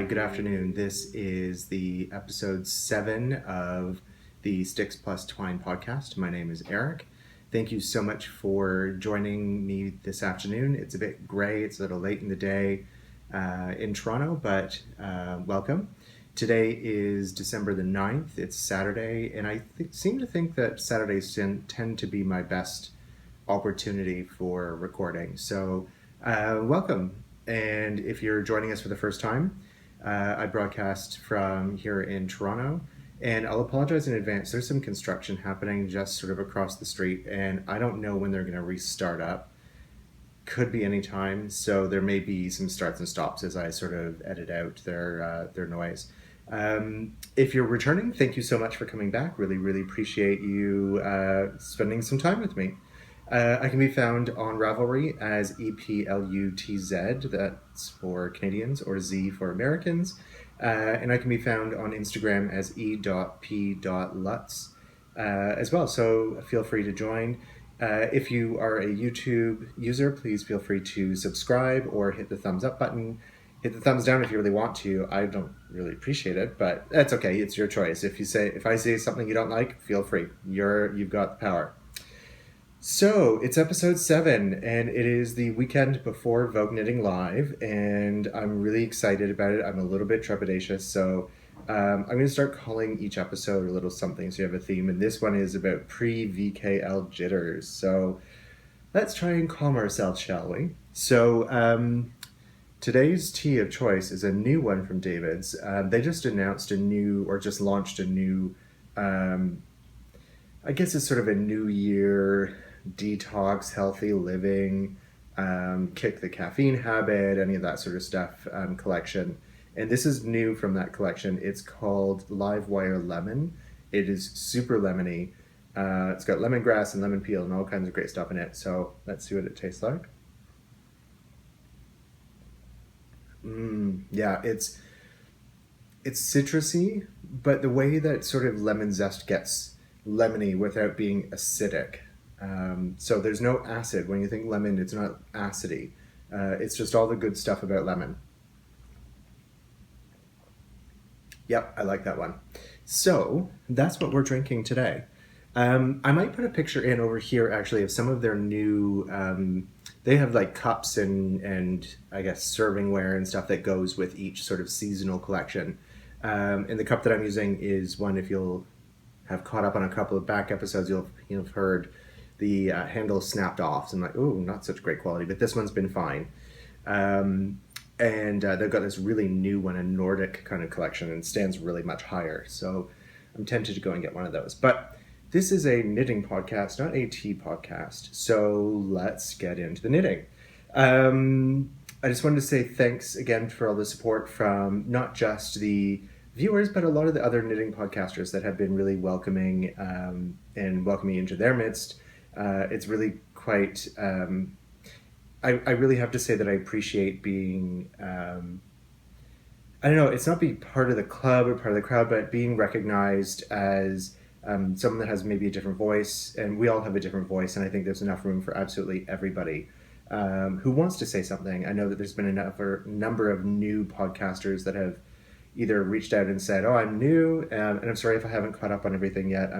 Hi, good afternoon. This is the episode 7 of the Sticks plus Twine podcast. My name is Eric. Thank you so much for joining me this afternoon. It's a bit gray, it's a little late in the day in Toronto, but welcome. Today is December the 9th. It's Saturday, and I seem to think that Saturdays tend to be my best opportunity for recording. So welcome. And if you're joining us for the first time, I broadcast from here in Toronto, and I'll apologize in advance. There's some construction happening just sort of across the street, and I don't know when they're going to restart up. Could be any time, so there may be some starts and stops as I sort of edit out their noise. If you're returning, thank you so much for coming back. Really appreciate you spending some time with me. I can be found on Ravelry as EPLUTZ, that's for Canadians, or Z for Americans. And I can be found on Instagram as e.p.lutz as well, so feel free to join. If you are a YouTube user, please feel free to subscribe or hit the thumbs up button. Hit the thumbs down if you really want to. I don't really appreciate it, but that's okay. It's your choice. If I say something you don't like, feel free. You've got the power. So it's episode 7, and it is the weekend before Vogue Knitting Live, and I'm really excited about it. I'm a little bit trepidatious, so I'm going to start calling each episode a little something so you have a theme, and this one is about Pre-VKL Jitters. So let's try and calm ourselves, shall we? So today's tea of choice is a new one from David's. They just launched a new, I guess it's sort of a New Year detox, healthy living, kick the caffeine habit, any of that sort of stuff collection. And this is new from that collection. It's called Live Wire Lemon. It is super lemony. It's got lemongrass and lemon peel and all kinds of great stuff in it. So let's see what it tastes like. Yeah, it's citrusy, but the way that sort of lemon zest gets lemony without being acidic. So there's no acid. When you think lemon, it's not acidy. It's just all the good stuff about lemon. Yep, I like that one. So that's what we're drinking today. I might put a picture in over here actually of some of their new, they have like cups and I guess servingware and stuff that goes with each sort of seasonal collection. And the cup that I'm using is one, if you'll have caught up on a couple of back episodes, you'll have heard the handle snapped off. So I'm like, ooh, not such great quality, but this one's been fine. And they've got this really new one, a Nordic kind of collection, and stands really much higher. So I'm tempted to go and get one of those. But this is a knitting podcast, not a tea podcast. So let's get into the knitting. I just wanted to say thanks again for all the support from not just the viewers, but a lot of the other knitting podcasters that have been really welcoming and welcoming into their midst. It's really quite... I really have to say that I appreciate being... I don't know, it's not being part of the club or part of the crowd, but being recognized as someone that has maybe a different voice, and we all have a different voice, and I think there's enough room for absolutely everybody who wants to say something. I know that there's been a number of new podcasters that have either reached out and said, oh, I'm new, and I'm sorry if I haven't caught up on everything yet.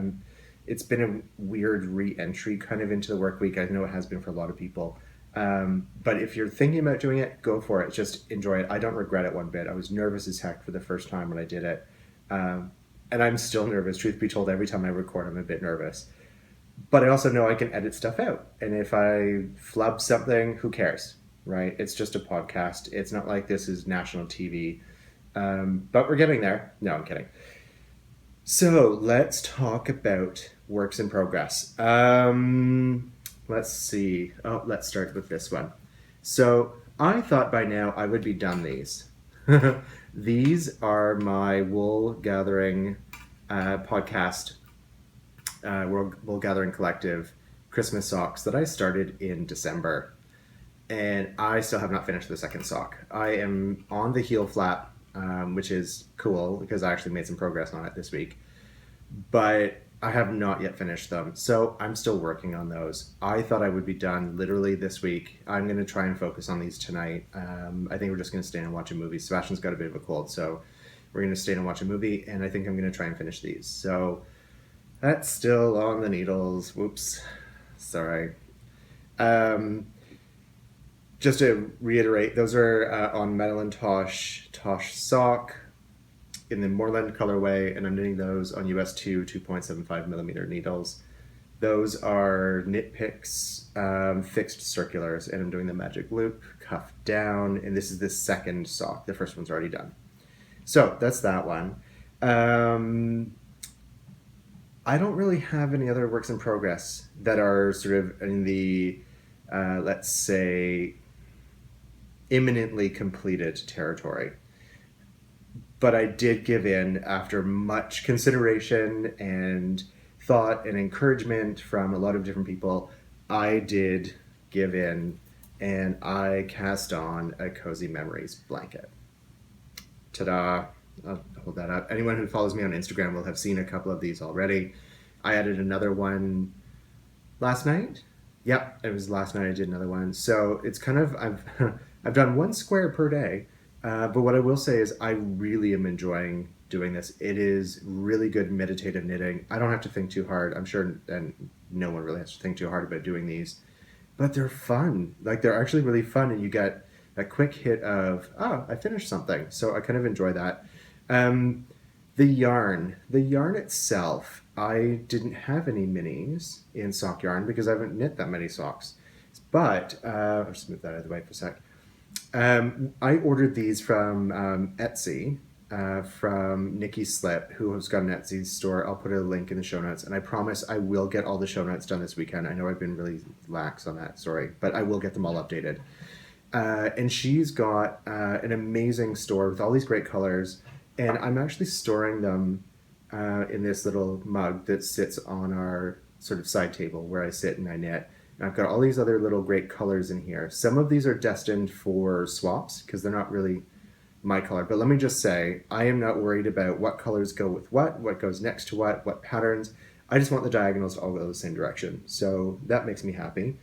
It's been a weird re-entry kind of into the work week. I know it has been for a lot of people. But if you're thinking about doing it, go for it. Just enjoy it. I don't regret it one bit. I was nervous as heck for the first time when I did it. And I'm still nervous. Truth be told, every time I record, I'm a bit nervous. But I also know I can edit stuff out. And if I flub something, who cares, right? It's just a podcast. It's not like this is national TV. But we're getting there. No, I'm kidding. So let's talk about works in progress. Let's see. Oh, let's start with this one. So I thought by now I would be done these. These are my wool gathering podcast, wool gathering collective Christmas socks that I started in December. And I still have not finished the second sock. I am on the heel flap, which is cool because I actually made some progress on it this week. But I have not yet finished them, so I'm still working on those. I thought I would be done literally this week. I'm going to try and focus on these tonight. I think we're just going to stay and watch a movie. Sebastian's got a bit of a cold, so we're going to stay and watch a movie, and I think I'm going to try and finish these. So that's still on the needles. Whoops. Sorry. Um, just to reiterate, those are on Madeline Tosh sock in the Moreland colorway, and I'm knitting those on US 2.75 millimeter needles. Those are Knit Picks fixed circulars, and I'm doing the magic loop, cuff down, and this is the second sock. The first one's already done. So that's that one. I don't really have any other works in progress that are sort of in the, let's say, imminently completed territory. But I did give in after much consideration and thought and encouragement from a lot of different people. I did give in, and I cast on a Cozy Memories blanket. Ta-da! I'll hold that up. Anyone who follows me on Instagram will have seen a couple of these already. I added another one last night. Yep, it was last night I did another one. So it's kind of, I've done one square per day. But what I will say is I really am enjoying doing this. It is really good meditative knitting. I don't have to think too hard. I'm sure, and no one really has to think too hard about doing these. But they're fun. Like, they're actually really fun, and you get a quick hit of, oh, I finished something. So I kind of enjoy that. The yarn itself, I didn't have any minis in sock yarn because I haven't knit that many socks. But, I'll just move that out of the way for a sec. I ordered these from Etsy, from Nikki Slip, who has got an Etsy store. I'll put a link in the show notes, and I promise I will get all the show notes done this weekend. I know I've been really lax on that, sorry, but I will get them all updated. And she's got an amazing store with all these great colors, and I'm actually storing them in this little mug that sits on our sort of side table where I sit and I knit. And I've got all these other little great colors in here. Some of these are destined for swaps because they're not really my color. But let me just say, I am not worried about what colors go with what goes next to what patterns. I just want the diagonals to all go the same direction. So that makes me happy.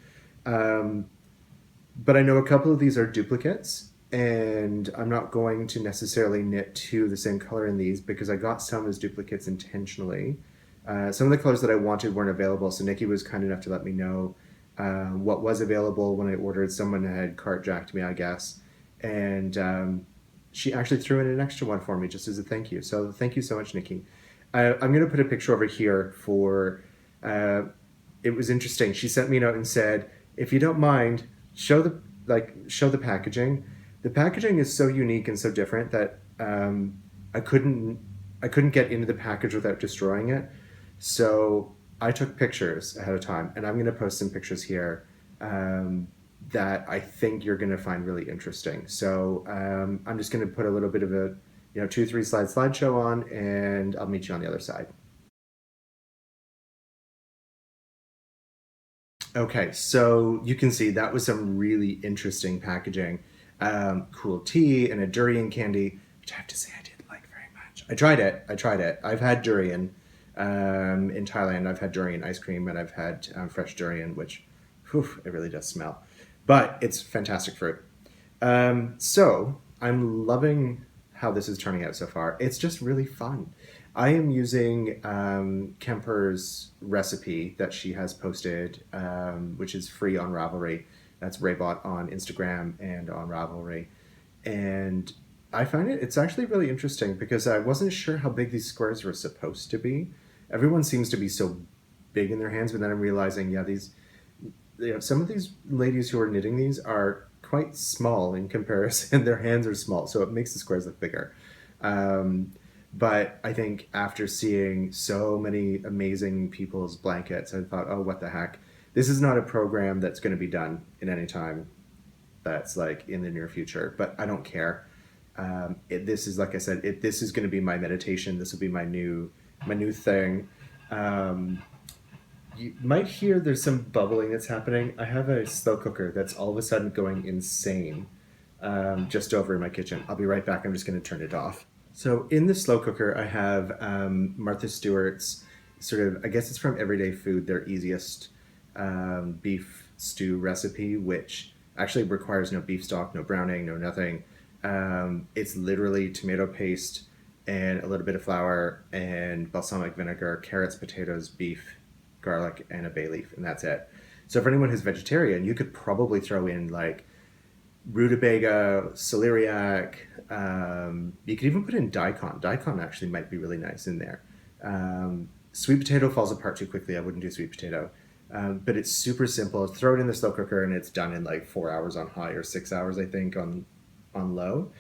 But I know a couple of these are duplicates, and I'm not going to necessarily knit two the same color in these because I got some as duplicates intentionally. Some of the colors that I wanted weren't available, so Nikki was kind enough to let me know what was available when I ordered. Someone had cart jacked me, I guess, and she actually threw in an extra one for me just as a thank you. So thank you so much, Nikki. I'm going to put a picture over here for, it was interesting. She sent me a note and said, if you don't mind, show the packaging. The packaging is so unique and so different that I couldn't get into the package without destroying it. So I took pictures ahead of time, and I'm going to post some pictures here that I think you're going to find really interesting. So I'm just going to put a little bit of a 2-3 slide slideshow on, and I'll meet you on the other side. Okay, so you can see that was some really interesting packaging. Cool tea and a durian candy, which I have to say I did like very much. I tried it. I've had durian in Thailand. I've had durian ice cream, and I've had fresh durian, which, whew, it really does smell. But it's fantastic fruit. So I'm loving how this is turning out so far. It's just really fun. I am using Kemper's recipe that she has posted, which is free on Ravelry. That's Raybot on Instagram and on Ravelry. And I find it's actually really interesting because I wasn't sure how big these squares were supposed to be. Everyone seems to be so big in their hands, but then I'm realizing, some of these ladies who are knitting these are quite small in comparison. Their hands are small, so it makes the squares look bigger. But I think after seeing so many amazing people's blankets, I thought, oh, what the heck? This is not a program that's going to be done in any time that's like in the near future, but I don't care. This is, like I said, this is going to be my meditation. This will be my new thing. You might hear there's some bubbling that's happening. I have a slow cooker that's all of a sudden going insane just over in my kitchen. I'll be right back. I'm just going to turn it off. So in the slow cooker, I have Martha Stewart's sort of, I guess it's from Everyday Food, their easiest beef stew recipe, which actually requires no beef stock, no browning, no nothing. It's literally tomato paste and a little bit of flour and balsamic vinegar, carrots, potatoes, beef, garlic, and a bay leaf, and that's it. So for anyone who's vegetarian, you could probably throw in like rutabaga, celeriac. You could even put in daikon. Daikon actually might be really nice in there. Sweet potato falls apart too quickly. I wouldn't do sweet potato. But it's super simple. Throw it in the slow cooker and it's done in like 4 hours on high or 6 hours, I think, on low.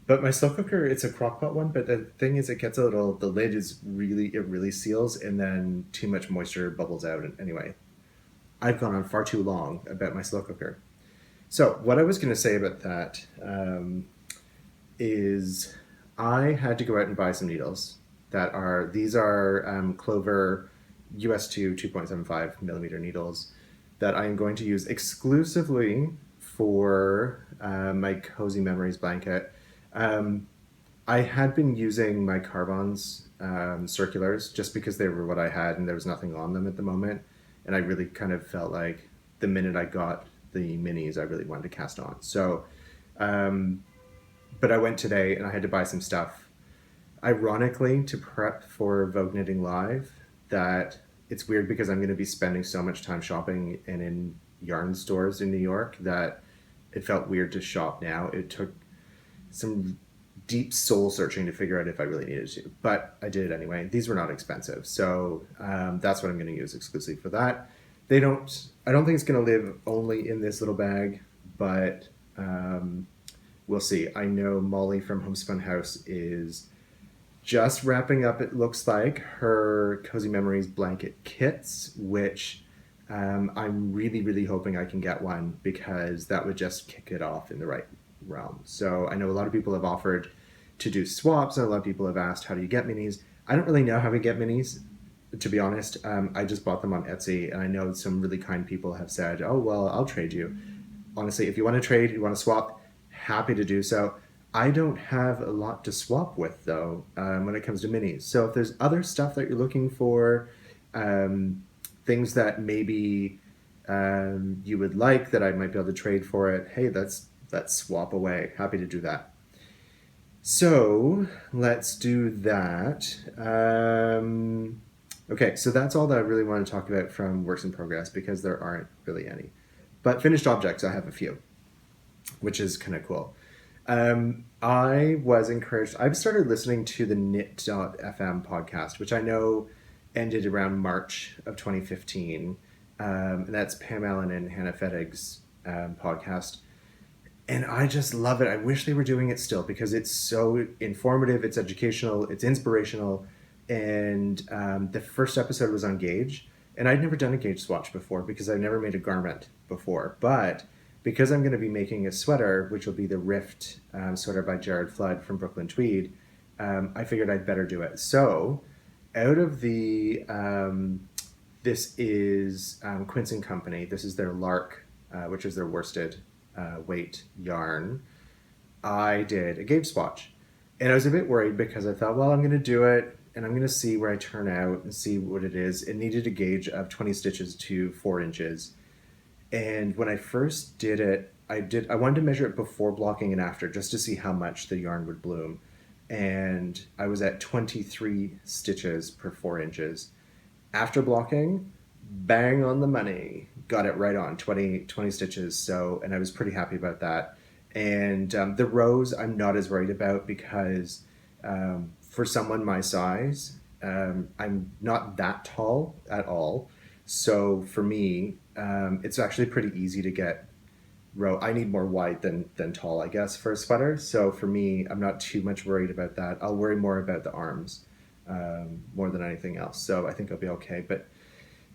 But my slow cooker, it's a crock pot one, but the thing is it gets a little, the lid is really, it really seals and then too much moisture bubbles out. And anyway, I've gone on far too long about my slow cooker. So what I was going to say about that is I had to go out and buy some needles these are Clover US2 2.75 millimeter needles that I am going to use exclusively for my Cozy Memories blanket. I had been using my Carbons circulars just because they were what I had and there was nothing on them at the moment. And I really kind of felt like the minute I got the minis, I really wanted to cast on. So, but I went today and I had to buy some stuff. Ironically, to prep for Vogue Knitting Live, that it's weird because I'm going to be spending so much time shopping and in yarn stores in New York that it felt weird to shop now. It took some deep soul searching to figure out if I really needed to, but I did it anyway. These were not expensive, so that's what I'm going to use exclusively for that. I don't think it's going to live only in this little bag, but we'll see. I know Molly from Homespun House is just wrapping up, it looks like, her Cozy Memories blanket kits, which I'm really, really hoping I can get one because that would just kick it off in the right realm. So I know a lot of people have offered to do swaps and a lot of people have asked, how do you get minis? I don't really know how we get minis, to be honest. I just bought them on Etsy and I know some really kind people have said, oh, well, I'll trade you. Honestly, if you want to trade, you want to swap, happy to do so. I don't have a lot to swap with though when it comes to minis. So if there's other stuff that you're looking for, things that maybe you would like that I might be able to trade for it, hey, let's swap away. Happy to do that. So let's do that. Okay, so that's all that I really want to talk about from works in progress because there aren't really any. But finished objects, I have a few, which is kind of cool. I was encouraged. I've started listening to the knit.fm podcast, which I know ended around March of 2015. And that's Pam Allen and Hannah Fettig's podcast. And I just love it. I wish they were doing it still because it's so informative, it's educational, it's inspirational. And the first episode was on gauge. And I'd never done a gauge swatch before because I've never made a garment before. But because I'm going to be making a sweater, which will be the Rift sweater by Jared Flood from Brooklyn Tweed, I figured I'd better do it. So out of the, this is Quince & Company. This is their Lark, which is their worsted weight yarn. I did a gauge swatch. And I was a bit worried because I thought, well, I'm going to do it and I'm going to see where I turn out and see what it is. It needed a gauge of 20 stitches to 4 inches. And when I first did it, I wanted to measure it before blocking and after just to see how much the yarn would bloom. And I was at 23 stitches per 4 inches. After blocking, bang on the money. Got it right on, 20 stitches. So, and I was pretty happy about that. And the rows I'm not as worried about because for someone my size, I'm not that tall at all. So for me, it's actually pretty easy to get row. I need more wide than tall, I guess, for a sweater. So for me, I'm not too much worried about that. I'll worry more about the arms more than anything else. So I think I'll be okay. But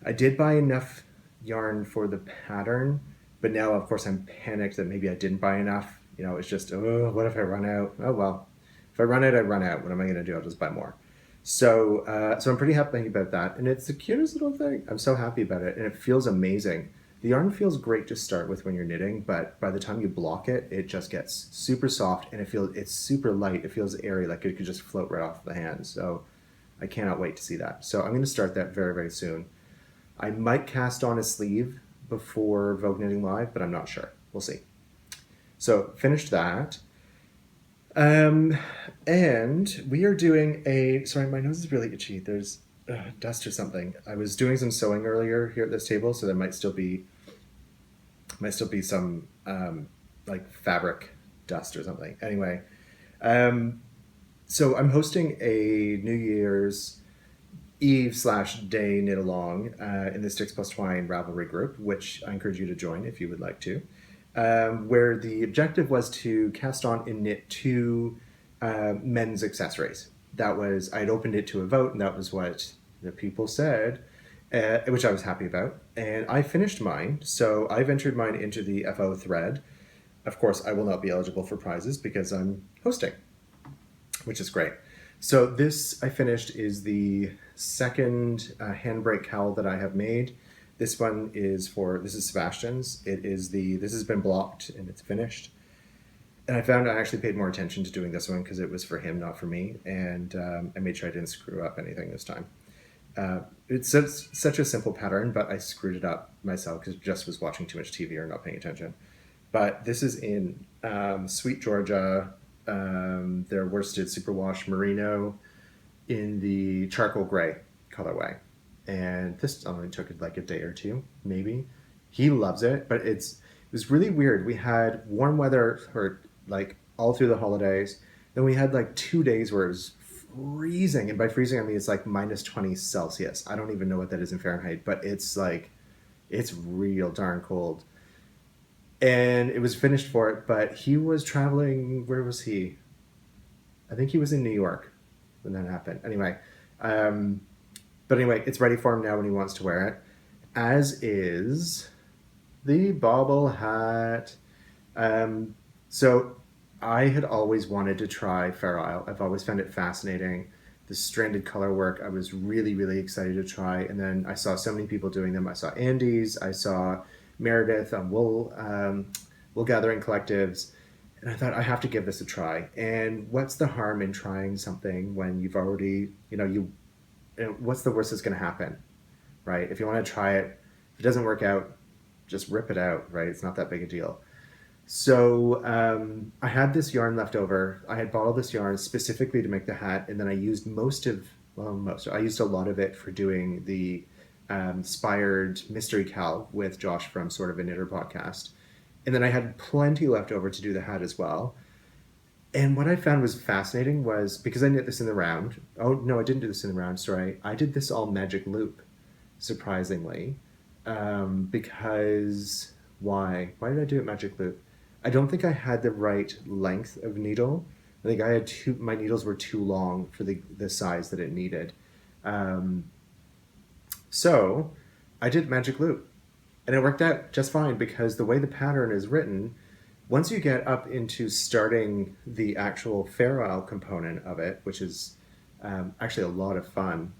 I did buy enough yarn for the pattern. But now, of course, I'm panicked that maybe I didn't buy enough. You know, it's just, oh, what if I run out? Oh, well, if I run out, I run out. What am I going to do? I'll just buy more. So I'm pretty happy about that. And it's the cutest little thing. I'm so happy about it. And it feels amazing. The yarn feels great to start with when you're knitting, but by the time you block it, it just gets super soft and it's super light. It feels airy, like it could just float right off the hand. So I cannot wait to see that. So I'm going to start that very, very soon. I might cast on a sleeve before Vogue Knitting Live, but I'm not sure. We'll see. So finished that. And we are doing sorry, my nose is really itchy. There's dust or something. I was doing some sewing earlier here at this table, so there might still be some like fabric dust or something. Anyway, so I'm hosting a New Year's Eve/day knit-along in the Sticks Plus Twine Ravelry group, which I encourage you to join if you would like to, where the objective was to cast on and knit 2 men's accessories. That was, I'd opened it to a vote, and that was what the people said, which I was happy about. And I finished mine, so I've entered mine into the FO thread. Of course, I will not be eligible for prizes because I'm hosting, which is great. So this I finished is the second handbrake cowl that I have made. This one is this is Sebastian's. This has been blocked and it's finished. And I found I actually paid more attention to doing this one because it was for him, not for me. And I made sure I didn't screw up anything this time. It's such a simple pattern, but I screwed it up myself because I just was watching too much TV or not paying attention. But this is in Sweet Georgia, their worsted superwash merino in the charcoal gray colorway. And this only took like a day or two, maybe. He loves it, but it was really weird. We had warm weather for like all through the holidays. Then we had like 2 days where it was freezing. And by freezing, I mean it's like minus 20 Celsius. I don't even know what that is in Fahrenheit, but it's real darn cold. And it was finished for it, but he was traveling. Where was he? I think he was in New York when that happened. Anyway, but anyway, it's ready for him now when he wants to wear it, as is the bobble hat. So I had always wanted to try Fair Isle. I've always found it fascinating. The stranded color work, I was really, really excited to try. And then I saw so many people doing them. I saw Andy's, I saw Meredith on Wool Gathering Collectives, and I thought I have to give this a try. And what's the harm in trying something when you've already, what's the worst that's going to happen, right? If you want to try it, if it doesn't work out, just rip it out, right? It's not that big a deal. So I had this yarn left over. I had bottled this yarn specifically to make the hat, and then I used I used a lot of it for doing the inspired mystery cowl with Josh from Sort of a Knitter podcast. And then I had plenty left over to do the hat as well. And what I found was fascinating was, because I knit this in the round. Oh, no, I didn't do this in the round, sorry. I did this all magic loop, surprisingly. Because, why? Why did I do it magic loop? I don't think I had the right length of needle. I think my needles were too long for the size that it needed. So I did magic loop, and it worked out just fine because the way the pattern is written, once you get up into starting the actual Fair Isle component of it, which is actually a lot of fun,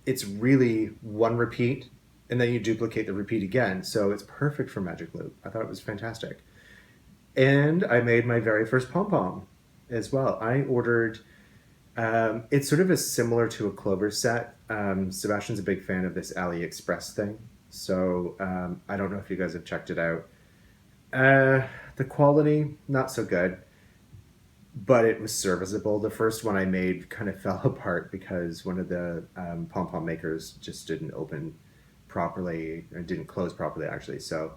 it's really one repeat, and then you duplicate the repeat again. So it's perfect for magic loop. I thought it was fantastic. And I made my very first pom-pom as well. I ordered, it's sort of similar to a clover set. Sebastian's a big fan of this AliExpress thing. So I don't know if you guys have checked it out. The quality, not so good, but it was serviceable. The first one I made kind of fell apart because one of the pom-pom makers just didn't open properly, or didn't close properly actually. So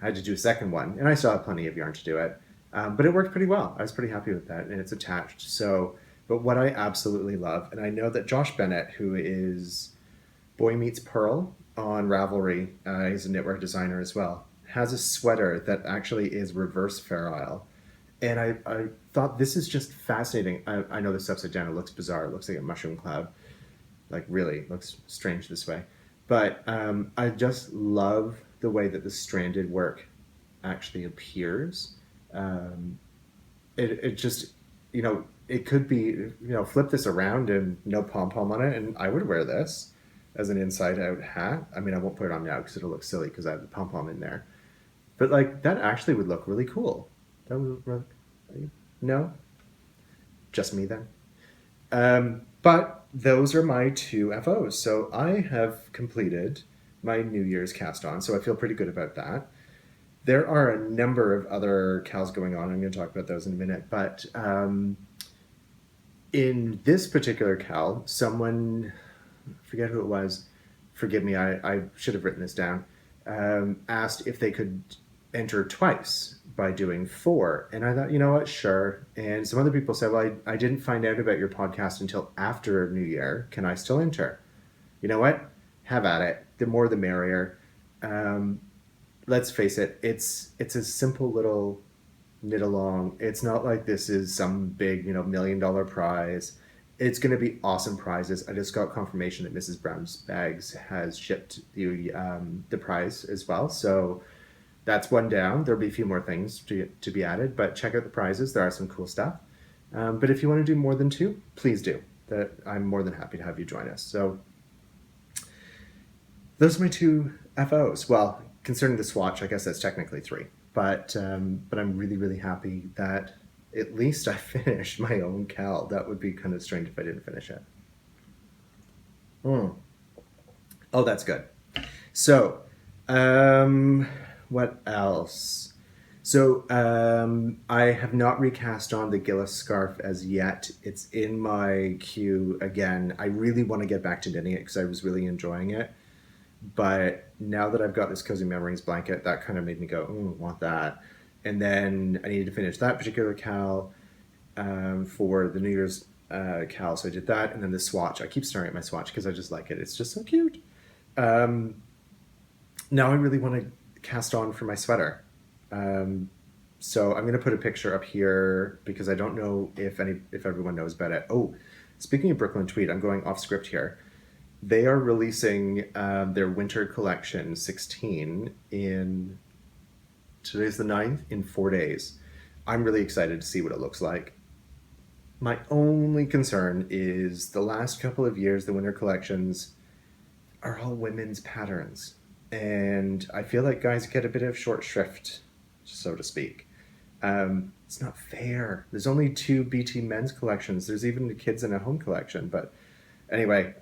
I had to do a second one, and I still have plenty of yarn to do it. But it worked pretty well. I was pretty happy with that, and it's attached. So, but what I absolutely love, and I know that Josh Bennett, who is Boy Meets Pearl on Ravelry, he's a knitwear designer as well, has a sweater that actually is reverse Fair Isle. And I thought this is just fascinating. I know this upside down. It looks bizarre. It looks like a mushroom cloud. Like really, it looks strange this way. But I just love the way that the stranded work actually appears. It just, it could be, flip this around and no pom-pom on it, and I would wear this as an inside-out hat. I mean, I won't put it on now because it'll look silly because I have the pom-pom in there. But like that actually would look really cool. That would, no? Just me then? But those are my two FOs. So I have completed my New Year's cast on, so I feel pretty good about that. There are a number of other cals going on. I'm going to talk about those in a minute. But in this particular cal, someone, I forget who it was, forgive me, I should have written this down, asked if they could enter twice by doing 4. And I thought, you know what, sure. And some other people said, well, I didn't find out about your podcast until after New Year. Can I still enter? You know what? Have at it. The more the merrier. Let's face it, it's a simple little Knitalong. It's not like this is some big, $1 million prize. It's going to be awesome prizes. I just got confirmation that Mrs. Brown's Bags has shipped the prize as well. So that's one down. There'll be a few more things to be added, but check out the prizes. There are some cool stuff. But if you want to do more than 2, please do. I'm more than happy to have you join us. So those are my 2 FOs. Well, concerning the swatch, I guess that's technically 3. But I'm really, really happy that at least I finished my own cal. That would be kind of strange if I didn't finish it. Oh, that's good. So, what else? So, I have not recast on the Gillis scarf as yet. It's in my queue again. I really want to get back to knitting it because I was really enjoying it. But now that I've got this Cozy Memories blanket, that kind of made me go, want that. And then I needed to finish that particular cal for the New Year's cal. So I did that. And then the swatch. I keep staring at my swatch because I just like it. It's just so cute. Now I really want to cast on for my sweater. So I'm going to put a picture up here because I don't know if everyone knows about it. Oh, speaking of Brooklyn Tweed, I'm going off script here. They are releasing their winter collection 16 in, today's the 9th, in 4 days. I'm really excited to see what it looks like. My only concern is the last couple of years, the winter collections are all women's patterns. And I feel like guys get a bit of short shrift, so to speak. It's not fair. There's only 2 BT men's collections. There's even the kids in a home collection. But anyway,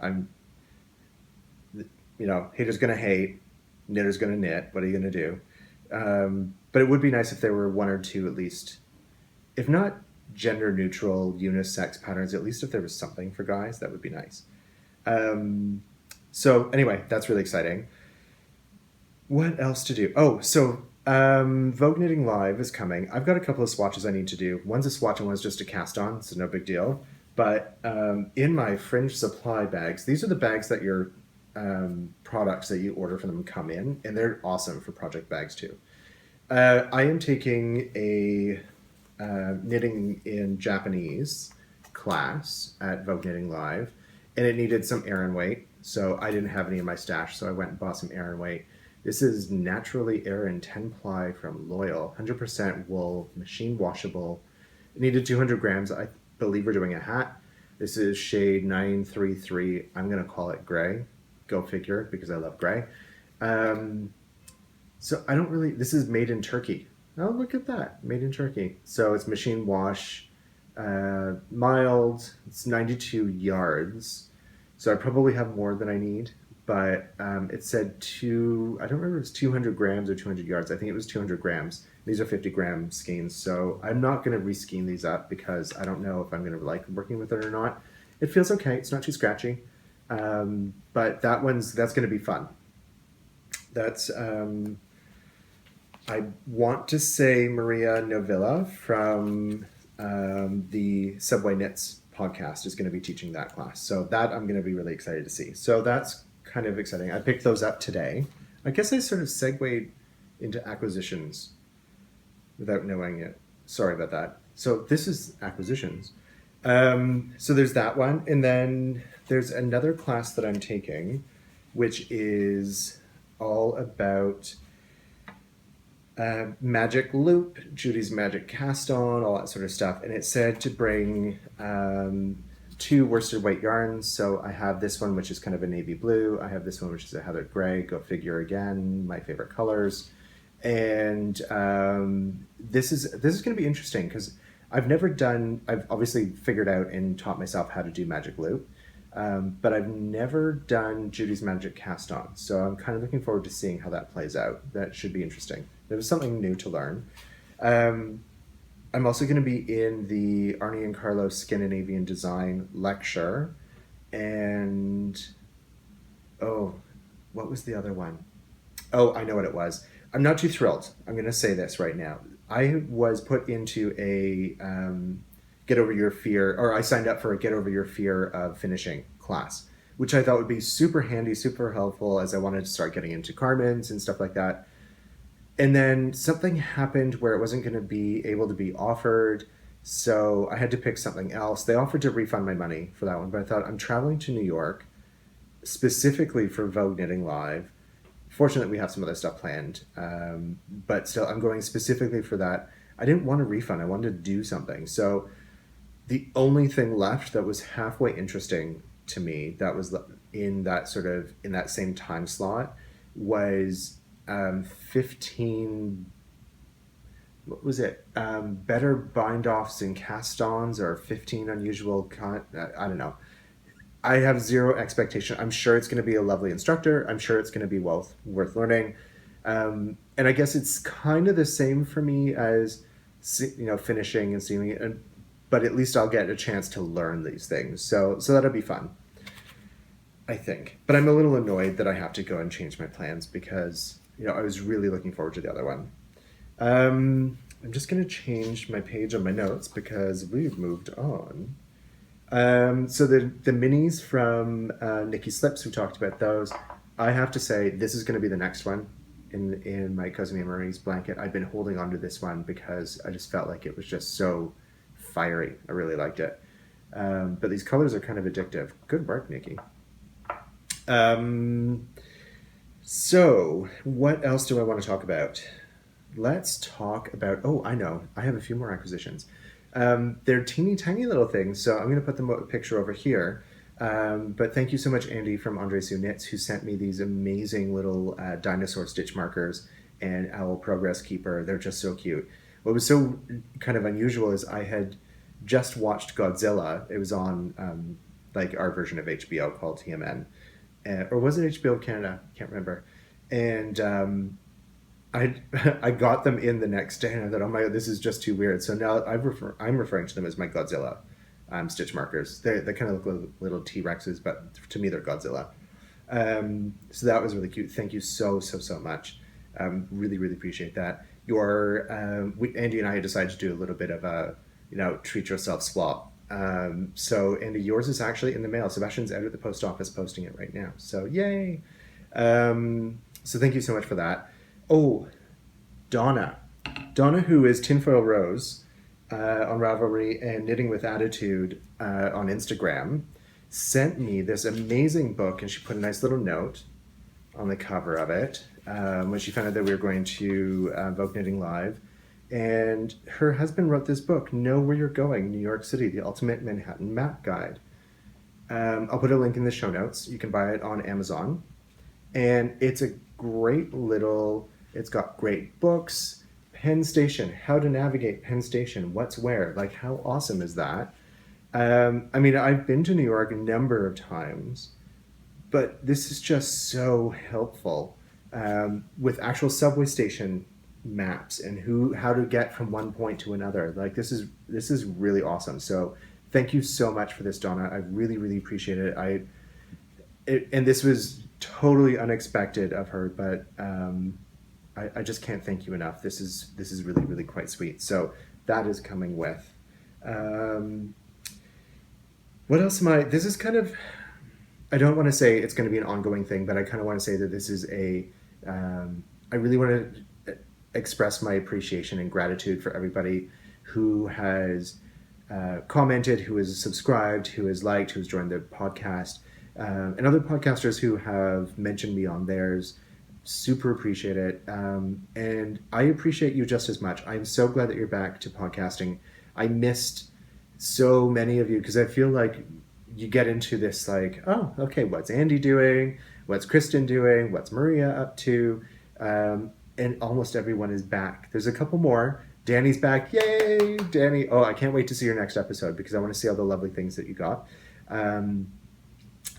hater's going to hate, knitter's going to knit. What are you going to do? But it would be nice if there were 1 or 2 at least, if not gender neutral unisex patterns, at least if there was something for guys, that would be nice. So anyway, that's really exciting. What else to do? Oh, so Vogue Knitting Live is coming. I've got a couple of swatches I need to do. One's a swatch and one's just a cast on, so no big deal. But in my fringe supply bags, these are the bags that your products that you order from them come in, and they're awesome for project bags too. I am taking a knitting in Japanese class at Vogue Knitting Live, and it needed some Aran weight, so I didn't have any in my stash, so I went and bought some Aran weight. This is Naturally Aran 10 ply from Loyal, 100% wool, machine washable. It needed 200 grams. I believe we're doing a hat. This is shade 933. I'm going to call it gray. Go figure, because I love gray. So I don't really, this is made in Turkey. Oh, look at that, made in Turkey. So it's machine wash, mild, it's 92 yards. So I probably have more than I need, but it said I don't remember if it's 200 grams or 200 yards. I think it was 200 grams. These are 50-gram skeins. So I'm not going to reskein these up because I don't know if I'm going to like working with it or not. It feels okay, it's not too scratchy. But that's going to be fun. That's, I want to say Maria Novilla from the Subway Knits podcast is going to be teaching that class. So that I'm going to be really excited to see. So that's kind of exciting. I picked those up today. I guess I sort of segued into acquisitions without knowing it. Sorry about that. So this is acquisitions. So there's that one. And then there's another class that I'm taking, which is all about magic loop, Judy's magic cast on, all that sort of stuff. And it said to bring 2 worsted weight yarns. So I have this one, which is kind of a navy blue. I have this one, which is a heather gray. Go figure again, my favorite colors. And this is going to be interesting because I've obviously figured out and taught myself how to do magic loop, but I've never done Judy's Magic Cast On. So I'm kind of looking forward to seeing how that plays out. That should be interesting. There was something new to learn. Um, I'm also going to be in the Arnie and Carlos Scandinavian Design lecture. And, oh, what was the other one? Oh, I know what it was. I'm not too thrilled. I'm going to say this right now. I was put into a get over your fear, or I signed up for a get over your fear of finishing class, which I thought would be super handy, super helpful as I wanted to start getting into Carmen's and stuff like that. And then something happened where it wasn't going to be able to be offered. So I had to pick something else. They offered to refund my money for that one, but I thought I'm traveling to New York specifically for Vogue Knitting Live. Fortunately, we have some other stuff planned, but still, I'm going specifically for that. I didn't want a refund. I wanted to do something. So the only thing left that was halfway interesting to me that was in that sort of in that same time slot was 15, what was it, better bind offs and cast ons, or 15 unusual I don't know. I have zero expectation. I'm sure it's going to be a lovely instructor. I'm sure it's going to be worth learning. And I guess it's kind of the same for me as, finishing and seeing it, but at least I'll get a chance to learn these things. So that'll be fun, I think. But I'm a little annoyed that I have to go and change my plans because, I was really looking forward to the other one. I'm just going to change my page on my notes because we've moved on. So the minis from Nikki Slips, we talked about those. I have to say, this is going to be the next one in my Cousin Marie's blanket. I've been holding on to this one because I just felt like it was just so fiery. I really liked it. But these colors are kind of addictive. Good work, Nikki. So what else do I want to talk about? Let's talk about, I know, I have a few more acquisitions. They're teeny tiny little things, so I'm going to put the picture over here. But thank you so much, Andy from Andre Sue Knits, who sent me these amazing little dinosaur stitch markers and Owl Progress Keeper. They're just so cute. What was so kind of unusual is I had just watched Godzilla. It was on our version of HBO called TMN. Or was it HBO Canada? Can't remember. And I got them in the next day, and I thought, oh my God, this is just too weird. So now I'm referring to them as my Godzilla stitch markers. They kind of look like little T-Rexes, but to me they're Godzilla. So that was really cute. Thank you so much. Really, really appreciate that. Andy and I had decided to do a little bit of a, treat yourself swap. So Andy, yours is actually in the mail. Sebastian's out at the post office posting it right now. So yay. So thank you so much for that. Oh, Donna, who is Tinfoil Rose on Ravelry and Knitting with Attitude on Instagram, sent me this amazing book, and she put a nice little note on the cover of it when she found out that we were going to Vogue Knitting Live. And her husband wrote this book, Know Where You're Going, New York City, the Ultimate Manhattan Map Guide. I'll put a link in the show notes. You can buy it on Amazon. And it's a great it's got great books, Penn Station, how to navigate Penn Station, what's where, like how awesome is that? I've been to New York a number of times, but this is just so helpful with actual subway station maps and how to get from one point to another. Like this is really awesome. So thank you so much for this, Donna. I really, really appreciate it. And this was totally unexpected of her, but I just can't thank you enough. This is really, really quite sweet. So that is coming with. What else this is kind of, I don't want to say it's going to be an ongoing thing, but I kind of want to say that this is I really want to express my appreciation and gratitude for everybody who has commented, who has subscribed, who has liked, who's joined the podcast, and other podcasters who have mentioned me on theirs. Super appreciate it. And I appreciate you just as much. I'm so glad that you're back to podcasting. I missed so many of you because I feel like you get into this like, oh, okay, what's Andy doing? What's Kristen doing? What's Maria up to? And almost everyone is back. There's a couple more Danny's back. Yay, Danny. Oh, I can't wait to see your next episode because I want to see all the lovely things that you got.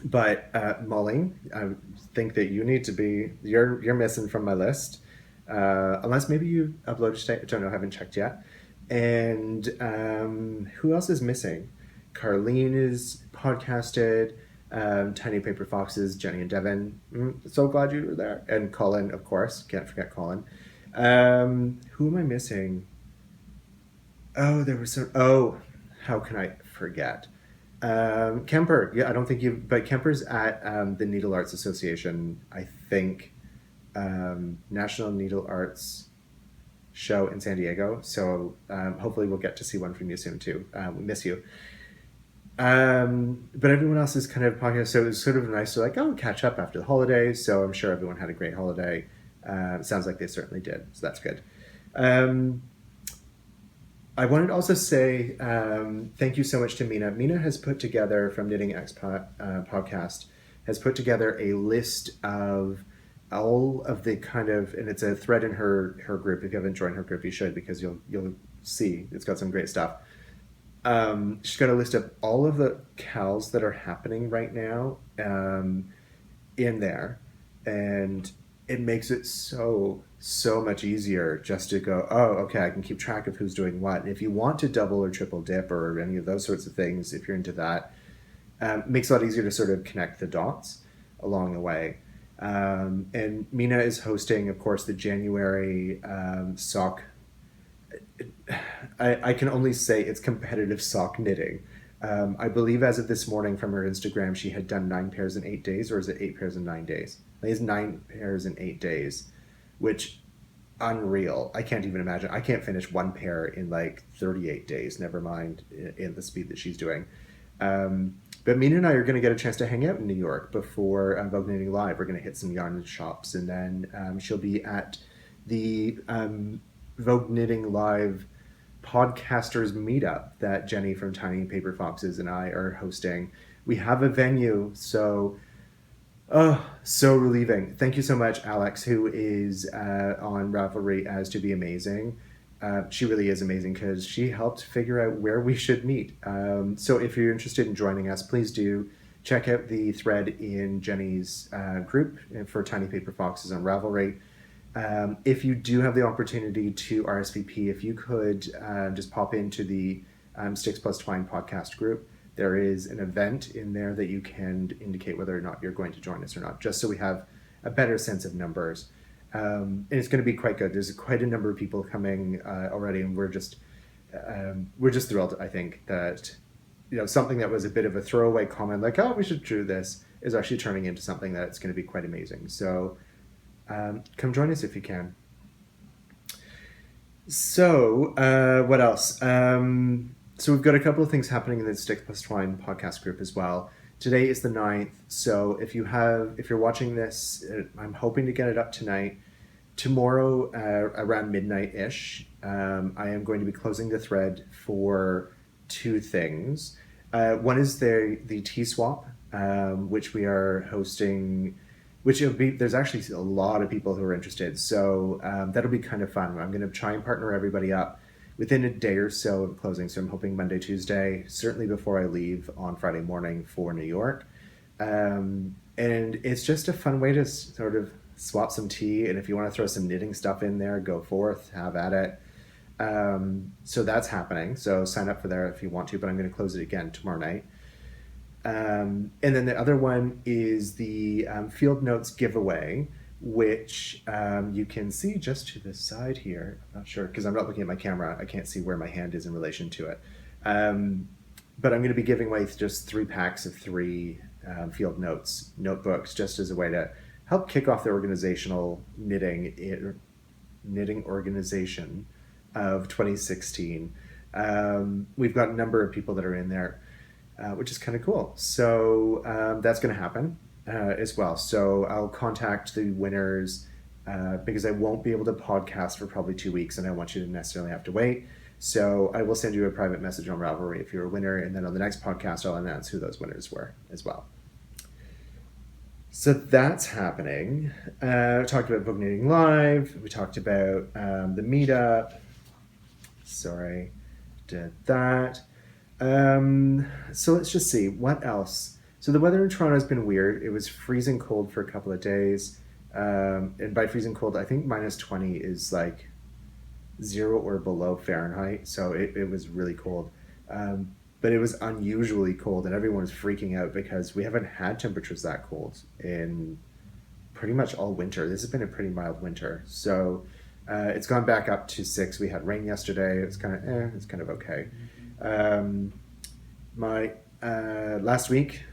But Molly, I think that you need to be, you're missing from my list. Unless maybe you uploaded today. I don't know, I haven't checked yet. And who else is missing? Carlene is podcasted. Tiny Paper Foxes, Jenny and Devin. So glad you were there. And Colin, of course. Can't forget Colin. Who am I missing? Oh, there was some. Oh, how can I forget? Kemper. Yeah, I don't think you. But Kemper's at the Needle Arts Association. I think National Needle Arts show in San Diego. So hopefully we'll get to see one from you soon too. We miss you. But everyone else is kind of podcast, so it was sort of nice to like, catch up after the holidays. So I'm sure everyone had a great holiday. Sounds like they certainly did, so that's good. I wanted to also say thank you so much to Mina. Mina has put together, from Knitting X podcast, has put together a list of all of the kind of, and it's a thread in her group. If you haven't joined her group, you should, because you'll see it's got some great stuff. She's got a list of all of the CALs that are happening right now in there, and it makes it so much easier just to go, okay, I can keep track of who's doing what. And if you want to double or triple dip or any of those sorts of things, if you're into that, it makes it a lot easier to sort of connect the dots along the way. And Mina is hosting, of course, the January sock. I can only say it's competitive sock knitting. I believe as of this morning from her Instagram, she had done 9 pairs in 8 days, or is it 8 pairs in 9 days? I think it's 9 pairs in 8 days, which unreal. I can't even imagine. I can't finish 1 pair in like 38 days, never mind in the speed that she's doing. But Mina and I are going to get a chance to hang out in New York before Vogue Knitting Live. We're going to hit some yarn shops, and then she'll be at the Vogue Knitting Live podcasters meetup that Jenny from Tiny Paper Foxes and I are hosting. We have a venue, so so relieving. Thank you so much, Alex, who is on Ravelry as To Be Amazing. She really is amazing because she helped figure out where we should meet. So if you're interested in joining us, please do check out the thread in Jenny's group for Tiny Paper Foxes on Ravelry. If you do have the opportunity to RSVP, if you could just pop into the Sticks Plus Twine podcast group, there is an event in there that you can indicate whether or not you're going to join us or not, just so we have a better sense of numbers. And it's going to be quite good. There's quite a number of people coming already, and we're just thrilled. I think that something that was a bit of a throwaway comment, like we should do this, is actually turning into something that's going to be quite amazing. So come join us if you can. So what else? So we've got a couple of things happening in the Sticks Plus Twine podcast group as well. Today is the 9th, so if you're watching this, I'm hoping to get it up tonight. Tomorrow, around midnight-ish, I am going to be closing the thread for 2 things. One is the T-Swap, which we are hosting, there's actually a lot of people who are interested, so that'll be kind of fun. I'm going to try and partner everybody up within a day or so of closing, so I'm hoping Monday, Tuesday, certainly before I leave on Friday morning for New York. And it's just a fun way to sort of swap some tea, and if you want to throw some knitting stuff in there, go forth, have at it. So that's happening, so sign up for there if you want to, but I'm going to close it again tomorrow night. And then the other one is the Field Notes giveaway, which you can see just to the side here. I'm not sure because I'm not looking at my camera. I can't see where my hand is in relation to it. But I'm going to be giving away just 3 packs of 3 Field Notes notebooks, just as a way to help kick off the organizational knitting organization of 2016. We've got a number of people that are in there, which is kind of cool. So that's going to happen as well. So I'll contact the winners because I won't be able to podcast for probably 2 weeks, and I don't want you to necessarily have to wait. So I will send you a private message on Ravelry if you're a winner, and then on the next podcast I'll announce who those winners were as well. So that's happening. We talked about Vogue Knitting Live. We talked about the meetup. Sorry, did that. So let's just see what else. So the weather in Toronto has been weird. It was freezing cold for a couple of days. And by freezing cold, I think -20 is like 0 or below Fahrenheit. So it was really cold. But it was unusually cold, and everyone was freaking out because we haven't had temperatures that cold in pretty much all winter. This has been a pretty mild winter. So it's gone back up to 6. We had rain yesterday. It's kind of it's kind of okay. My last week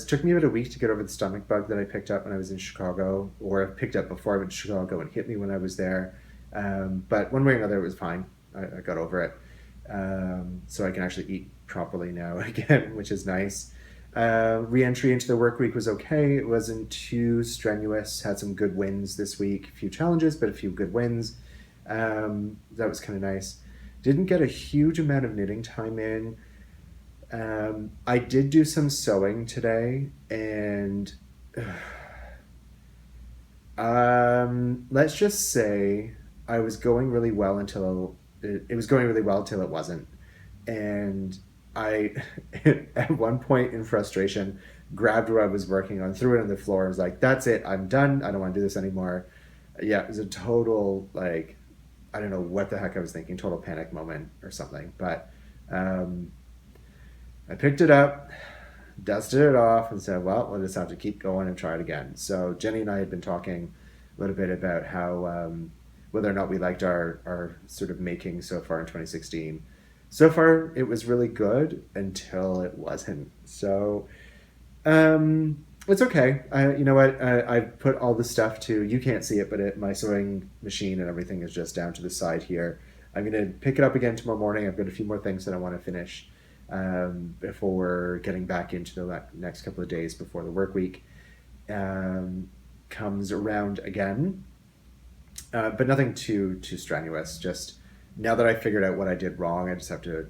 took me about a week to get over the stomach bug that I picked up when I was in Chicago, or I picked up before I went to Chicago and hit me when I was there. But one way or another, it was fine. I got over it. So I can actually eat properly now again, which is nice. Re-entry into the work week was okay. It wasn't too strenuous. Had some good wins this week. A few challenges, but a few good wins. That was kind of nice. Didn't get a huge amount of knitting time in. I did do some sewing today, and let's just say I was going really well until it was going really well until it wasn't. And I, at one point in frustration, grabbed what I was working on, threw it on the floor, and was like, that's it, I'm done. I don't want to do this anymore. Yeah, it was a total, like, I don't know what the heck I was thinking, total panic moment or something. But I picked it up, dusted it off, and said, well, we'll just have to keep going and try it again. So Jenny and I had been talking a little bit about how whether or not we liked our sort of making so far in 2016. So far, it was really good until it wasn't. So it's okay. You know what? I put all the stuff to, you can't see it, but my sewing machine and everything is just down to the side here. I'm going to pick it up again tomorrow morning. I've got a few more things that I want to finish before getting back into the next couple of days before the work week comes around again. But nothing too strenuous. Just now that I figured out what I did wrong, I just have to,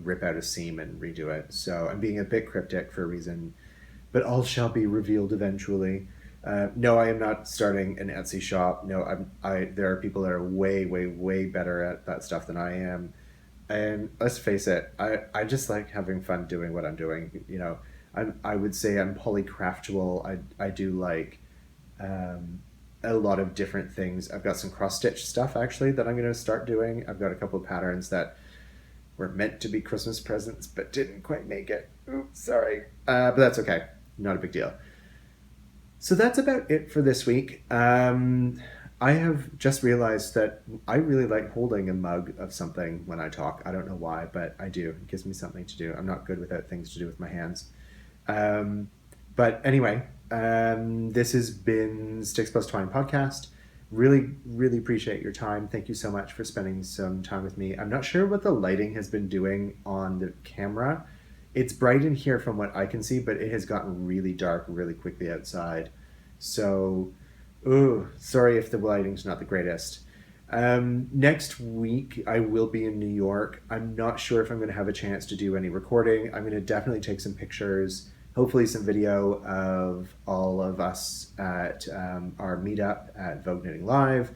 rip out a seam and redo it. So I'm being a bit cryptic for a reason, but all shall be revealed eventually. No, I am not starting an Etsy shop. No, there are people that are way, way, way better at that stuff than I am. And let's face it, I just like having fun doing what I'm doing. I would say I'm polycraftual. I do like a lot of different things. I've got some cross-stitch stuff actually that I'm going to start doing. I've got a couple of patterns that were meant to be Christmas presents but didn't quite make it. Oops, sorry. But that's okay. Not a big deal. So that's about it for this week. I have just realized that I really like holding a mug of something when I talk. I don't know why, but I do. It gives me something to do. I'm not good without things to do with my hands. But anyway, this has been Sticks Plus Twine podcast. Really, really appreciate your time. Thank you so much for spending some time with me. I'm not sure what the lighting has been doing on the camera. It's bright in here from what I can see, but it has gotten really dark really quickly outside. So, sorry if the lighting's not the greatest. Next week, I will be in New York. I'm not sure if I'm going to have a chance to do any recording. I'm going to definitely take some pictures, hopefully some video of all of us at our meetup at Vogue Knitting Live.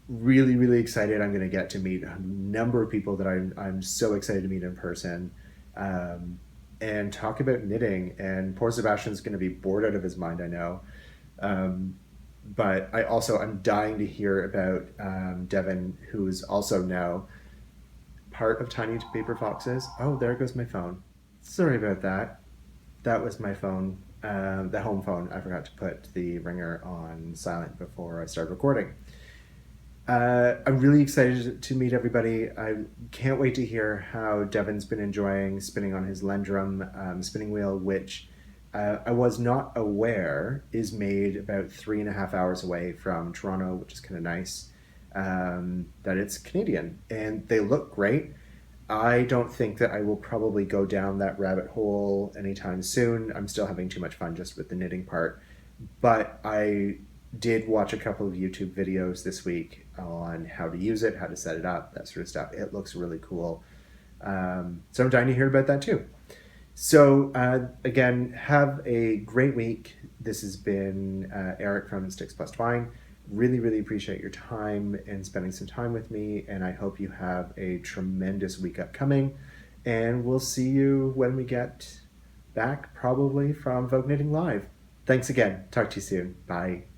Really, really excited. I'm going to get to meet a number of people that I'm so excited to meet in person and talk about knitting. And poor Sebastian's going to be bored out of his mind, I know. But I'm dying to hear about Devin, who's also now part of Tiny Paper Foxes. Oh, there goes my phone. Sorry about that. That was my phone, the home phone. I forgot to put the ringer on silent before I started recording. I'm really excited to meet everybody. I can't wait to hear how Devin's been enjoying spinning on his Lendrum spinning wheel, which I was not aware is made about 3.5 hours away from Toronto, which is kind of nice, that it's Canadian. And they look great. I don't think that I will probably go down that rabbit hole anytime soon. I'm still having too much fun just with the knitting part. But I did watch a couple of YouTube videos this week on how to use it, how to set it up, that sort of stuff. It looks really cool. So I'm dying to hear about that too. So again, have a great week. This has been Eric from Sticks Plus Twine. really, really appreciate your time and spending some time with me. And I hope you have a tremendous week upcoming. And we'll see you when we get back, probably from Vogue Knitting Live. Thanks again. Talk to you soon. Bye.